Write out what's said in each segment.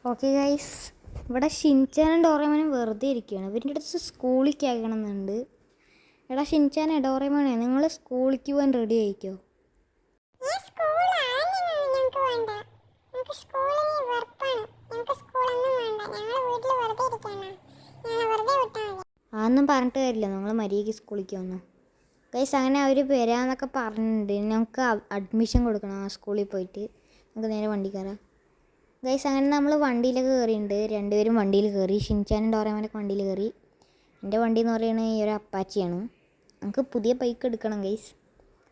Okay guys, ഇവിടെ ഷിൻചാനും ഡോറേമോനും വെറുതെ ഇരിക്കുകയാണ്. ഇവരുടെ അടുത്ത് സ്കൂളിലേക്ക് ആകണമെന്നുണ്ട്. എടാ ഷിൻചാനെ, ഡോറേമോനെ, നിങ്ങൾ സ്കൂളിലേക്ക് പോകാൻ റെഡി ആയിക്കോ. അതൊന്നും പറഞ്ഞിട്ട് കാര്യമില്ല, നിങ്ങൾ മര്യാദയ്ക്ക് സ്കൂളിലേക്ക് വന്നു. ഗൈസ്, അങ്ങനെ അവർ വരാമെന്നൊക്കെ പറഞ്ഞിട്ടുണ്ട്. നമുക്ക് അഡ്മിഷൻ കൊടുക്കണം ആ സ്കൂളിൽ പോയിട്ട്. നമുക്ക് നേരെ വണ്ടി കയറാം. ഗൈസ്, അങ്ങനെ നമ്മൾ വണ്ടിയിലൊക്കെ കയറിയിട്ടുണ്ട്. രണ്ടുപേരും വണ്ടിയിൽ കയറി. ഷിൻചാനും ഡോറേമോനൊക്കെ വണ്ടിയിൽ കയറി. എൻ്റെ വണ്ടി എന്ന് പറയുന്നത് ഈ ഒരു അപ്പാച്ചിയാണ്. നമുക്ക് പുതിയ ബൈക്ക് എടുക്കണം ഗൈസ്.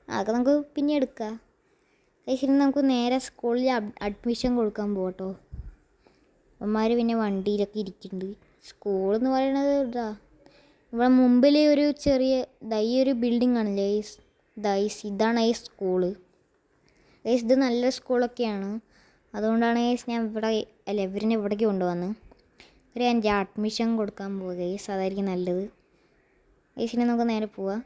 അതൊക്കെ നമുക്ക് പിന്നെ എടുക്കാം. ഗൈസ്, ഇനി നമുക്ക് നേരെ സ്കൂളിൽ അഡ്മിഷൻ കൊടുക്കാൻ പോകട്ടോ. അമ്മമാർ പിന്നെ വണ്ടിയിലൊക്കെ ഇരിക്കുന്നുണ്ട്. സ്കൂളെന്ന് പറയുന്നത് ഇതാ, ഇവിടെ മുമ്പിൽ ഒരു ചെറിയ ഈ ഒരു ബിൽഡിംഗ് കാണില്ലേ ഗൈസ്, ഇതാണ് ഈ സ്കൂള്. ഗൈസ്, ഇത് നല്ല സ്കൂളൊക്കെയാണ്. അതുകൊണ്ടാണ് ഗൈസ് ഞാൻ ഇവിടെ ഇവരിനെ ഇവിടേക്ക് കൊണ്ടുവന്ന് എൻ്റെ അഡ്മിഷൻ കൊടുക്കാൻ പോവുക ഗൈസ്. അതായിരിക്കും നല്ലത്. ഗൈസിനെ നമുക്ക് നേരെ പോവാം.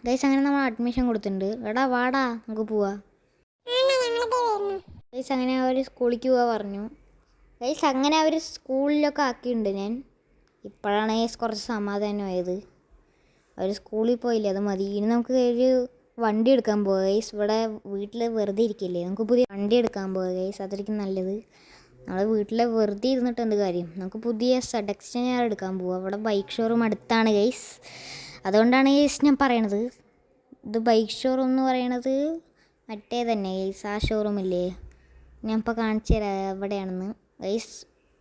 ഗൈസ്, അങ്ങനെ നമ്മൾ അഡ്മിഷൻ കൊടുത്തിട്ടുണ്ട്. എടാ വാടാ, നമുക്ക് പോവാം. ഗൈസ്, അങ്ങനെ അവർ സ്കൂളിലേക്ക് പോവാൻ പറഞ്ഞു. ഗൈസ്, അങ്ങനെ അവർ സ്കൂളിലൊക്കെ ആക്കിയിട്ടുണ്ട്. ഞാൻ ഇപ്പോഴാണ് ഗൈസ് കുറച്ച് സമാധാനമായത്. അവർ സ്കൂളിൽ പോയില്ലേ, അത് മതി. ഇനി നമുക്ക് ഒരു വണ്ടി എടുക്കാൻ പോവുക ഗൈസ്. ഇവിടെ വീട്ടിൽ വെറുതെ ഇരിക്കില്ലേ, നമുക്ക് പുതിയ വണ്ടി എടുക്കാൻ പോവുക ഗൈസ്. അതായിരിക്കും നല്ലത്. നമ്മൾ വീട്ടിൽ വെറുതെ ഇരുന്നിട്ട് എന്ത് കാര്യം. നമുക്ക് പുതിയ ZX-10R എടുക്കാൻ പോവുക. അവിടെ ബൈക്ക് ഷോറൂം അടുത്താണ് ഗൈസ്. അതുകൊണ്ടാണ് ഗൈസ് ഞാൻ പറയണത്. ഇത് ബൈക്ക് ഷോറൂം എന്ന് പറയണത് മറ്റേ തന്നെ ഗൈസ്, ആ ഷോറൂമില്ലേ, ഞാൻ ഇപ്പോൾ കാണിച്ചു തരാം എവിടെയാണെന്ന് ഗൈസ്.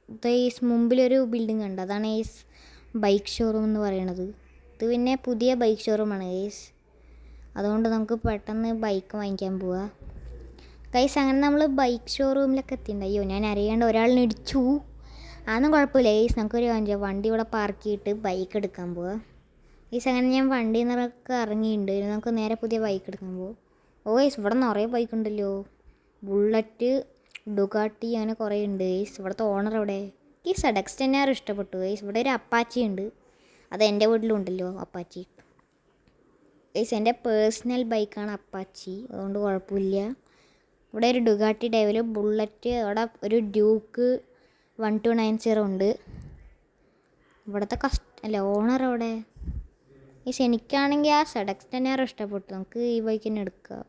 ഇത് ഗൈസ് മുമ്പിലൊരു ബിൽഡിംഗ് ഉണ്ട്, അതാണ് ഗൈസ് ബൈക്ക് ഷോറൂം എന്ന് പറയണത്. ഇത് പിന്നെ പുതിയ ബൈക്ക് ഷോറൂമാണ് ഗൈസ്. അതുകൊണ്ട് നമുക്ക് പെട്ടെന്ന് ബൈക്ക് വാങ്ങിക്കാൻ പോവാം ഗൈസ്. അങ്ങനെ നമ്മൾ ബൈക്ക് ഷോറൂമിലൊക്കെ എത്തിയിട്ടുണ്ട്. അയ്യോ, ഞാൻ അറിയാണ്ട് ഒരാളിനെ ഇടിച്ചു. അതൊന്നും കുഴപ്പമില്ല ഗൈസ്. നമുക്കൊരു വണ്ടി ഇവിടെ പാർക്ക് ചെയ്തിട്ട് ബൈക്ക് എടുക്കാൻ പോവാം ഗൈസ്. അങ്ങനെ ഞാൻ വണ്ടിയിൽ നിന്നൊക്കെ ഇറങ്ങിയിട്ടുണ്ട്. നമുക്ക് നേരെ പുതിയ ബൈക്ക് എടുക്കാൻ പോവാം. ഓ ഗൈസ്, ഇവിടെ നിറയെ ബൈക്ക് ഉണ്ടല്ലോ. ബുള്ളറ്റ്, ഡുകാട്ടി, അങ്ങനെ കുറേ ഉണ്ട് ഗൈസ്. ഇവിടുത്തെ ഓണർ എവിടെ? ഈ ZX-10R ഇഷ്ടപ്പെട്ടു ഗൈസ്. ഇവിടെ ഒരു അപ്പാച്ചി ഉണ്ട്, അത് എൻ്റെ വീട്ടിലും ഉണ്ടല്ലോ അപ്പാച്ചി ഗൈസ്. എൻ്റെ പേഴ്സണൽ ബൈക്കാണ് അപ്പാച്ചി, അതുകൊണ്ട് കുഴപ്പമില്ല. ഇവിടെ ഒരു ഡുകാട്ടി ഡെവൽ, ബുള്ളറ്റ്, അവിടെ ഒരു ഡ്യൂക്ക് 1290 ഉണ്ട്. ഇവിടുത്തെ ഓണർ അവിടെ ഗൈസ്. എനിക്കാണെങ്കിൽ ആ ZX-10R ഇഷ്ടപ്പെട്ടു. നമുക്ക് ഈ ബൈക്ക് തന്നെ എടുക്കാം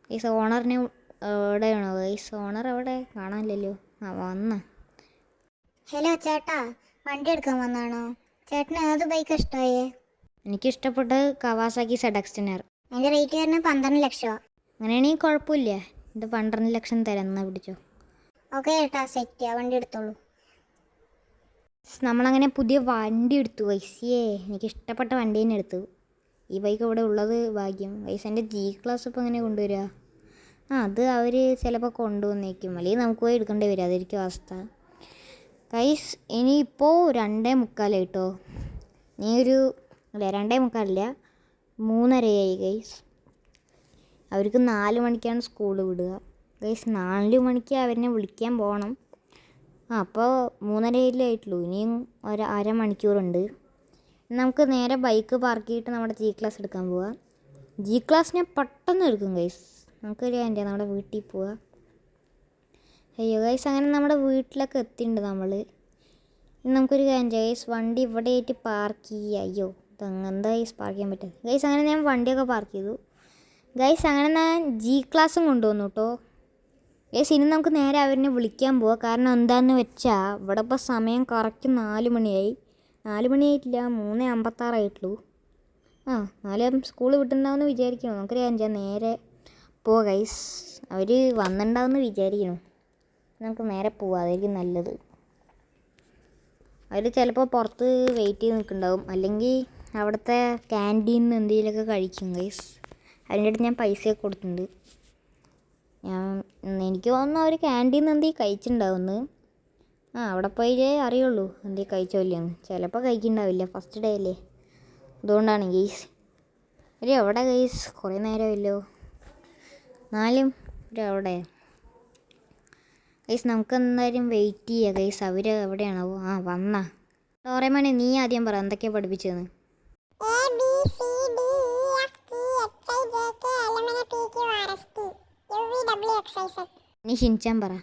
ഗൈസ്. ഓണറിനെ എവിടെയാണോ ഗൈസ്? ഓണർ എവിടെ? കാണാനില്ലല്ലോ. ആ വന്ന. ഹലോ ചേട്ടാ, വണ്ടി എടുക്കാൻ വന്നാണോ? ചേട്ടന് ഏത് ബൈക്ക് ഇഷ്ടമായേ? എനിക്കിഷ്ടപ്പെട്ടത് Kawasaki ZX-10R. അതിൻ്റെ റേറ്റ് വരുന്നത് 12 ലക്ഷമാണ്. അങ്ങനെയാണെങ്കിൽ കുഴപ്പമില്ല. ഇത് 12 ലക്ഷം തരാം, എന്നാൽ പിടിച്ചോ. ഓക്കെ ചേട്ടാ, സെറ്റ്. ആ വണ്ടി എടുത്തോളൂ. നമ്മളങ്ങനെ പുതിയ വണ്ടി എടുത്തു വൈസിയേ. എനിക്കിഷ്ടപ്പെട്ട വണ്ടി തന്നെ എടുത്തു. ഈ ബൈക്ക് ഇവിടെ ഉള്ളത് ഭാഗ്യം വൈസ്. എൻ്റെ G-Class ഇപ്പോൾ എങ്ങനെ കൊണ്ടുവരിക? അത് അവർ ചിലപ്പോൾ കൊണ്ടുവന്നേക്കും, അല്ലെങ്കിൽ നമുക്ക് പോയി എടുക്കേണ്ടി വരും. അതായിരിക്കും അവസ്ഥ ഗൈസ്. ഇനിയിപ്പോൾ 2:45 കേട്ടോ. നീ ഒരു 2:45 3:30 ഗൈസ്. അവർക്ക് 4 മണിക്കാണ് സ്കൂൾ വിടുക ഗൈസ്. 4 മണിക്ക് അവരെ വിളിക്കാൻ പോകണം. അപ്പോൾ 3:30 ആയിട്ടുള്ളൂ. ഇനിയും ഒരു അരമണിക്കൂറുണ്ട്. നമുക്ക് നേരെ ബൈക്ക് പാർക്ക് ചെയ്തിട്ട് നമ്മുടെ G-Class എടുക്കാൻ പോവാം. G-Class ഞാൻ പെട്ടെന്ന് എടുക്കും ഗൈസ്. നമുക്കൊരു നമ്മുടെ വീട്ടിൽ പോവാം. അയ്യോ ഗൈസ്, അങ്ങനെ നമ്മുടെ വീട്ടിലൊക്കെ എത്തിയിട്ടുണ്ട് നമ്മൾ. ഇനി നമുക്കൊരു ഗൈസ് വണ്ടി ഇവിടെ ആയിട്ട് പാർക്ക് ചെയ്യുക. അയ്യോ, ഇതെന്താ ഗൈസ് പാർക്ക് ചെയ്യാൻ പറ്റും ഗൈസ്. അങ്ങനെ ഞാൻ വണ്ടിയൊക്കെ പാർക്ക് ചെയ്തു ഗൈസ്. അങ്ങനെ ഞാൻ G-Classും കൊണ്ടുവന്നു കേട്ടോ ഗൈസ്. ഇനി നമുക്ക് നേരെ അവരെ വിളിക്കാൻ പോവാം. കാരണം എന്താണെന്ന് വെച്ചാൽ ഇവിടെ ഇപ്പോൾ സമയം കറക്റ്റ് 4 മണിയായി. 4 മണിയായിട്ടില്ല, 3:56 ആയിട്ടുള്ളൂ. 4 സ്കൂൾ വിട്ടുണ്ടാവുമെന്ന് വിചാരിക്കണം. നമുക്കൊരു നേരെ പോവാം ഗൈസ്. അവർ വന്നിട്ടുണ്ടാവുമെന്ന് വിചാരിക്കണം. നമുക്ക് നേരെ പോവാം, അതായിരിക്കും നല്ലത്. അവർ ചിലപ്പോൾ പുറത്ത് വെയിറ്റ് ചെയ്ത് നിൽക്കുന്നുണ്ടാവും, അല്ലെങ്കിൽ അവിടുത്തെ ക്യാൻറ്റീനിൽ നിന്ന് എന്തെങ്കിലുമൊക്കെ കഴിക്കും ഗൈസ്. അതിൻ്റെ അടുത്ത് ഞാൻ പൈസയൊക്കെ കൊടുത്തിട്ടുണ്ട്. എനിക്ക് തോന്നുന്നു അവർ ക്യാൻറ്റീനിൽ നിന്ന് എന്തെങ്കിലും കഴിച്ചിട്ടുണ്ടാവുമെന്ന്. അവിടെ പോയാലേ അറിയുള്ളൂ എന്തെങ്കിലും കഴിച്ചോ ഇല്ലയെന്ന്. ചിലപ്പോൾ കഴിക്കുന്നുണ്ടാവില്ല, ഫസ്റ്റ് ഡേ അല്ലേ, അതുകൊണ്ടാണ് ഗൈസ്. എവിടെ ഗൈസ്? കുറേ നേരമല്ലോ. 4 അവിടെ ഗൈസ്. നമുക്ക് എന്തായാലും വെയിറ്റ് ചെയ്യുക ഗൈസ്. അവർ എവിടെയാണോ? വന്നാ. ഡോറേമോനെ, നീ ആദ്യം പറ എന്തൊക്കെയാണ് പഠിപ്പിച്ചതെന്ന്. നീ ഷിൻചാൻ പറ.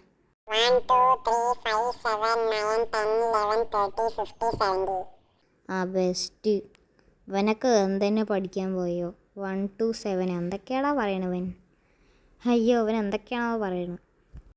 ആ ബെസ്റ്റ്. ഇവനൊക്കെ എന്തെന്നെ പഠിക്കാൻ പോയോ? 1 to 7 എന്തൊക്കെയാണോ പറയണവൻ? അയ്യോ അവൻ എന്തൊക്കെയാണോ പറയണത്.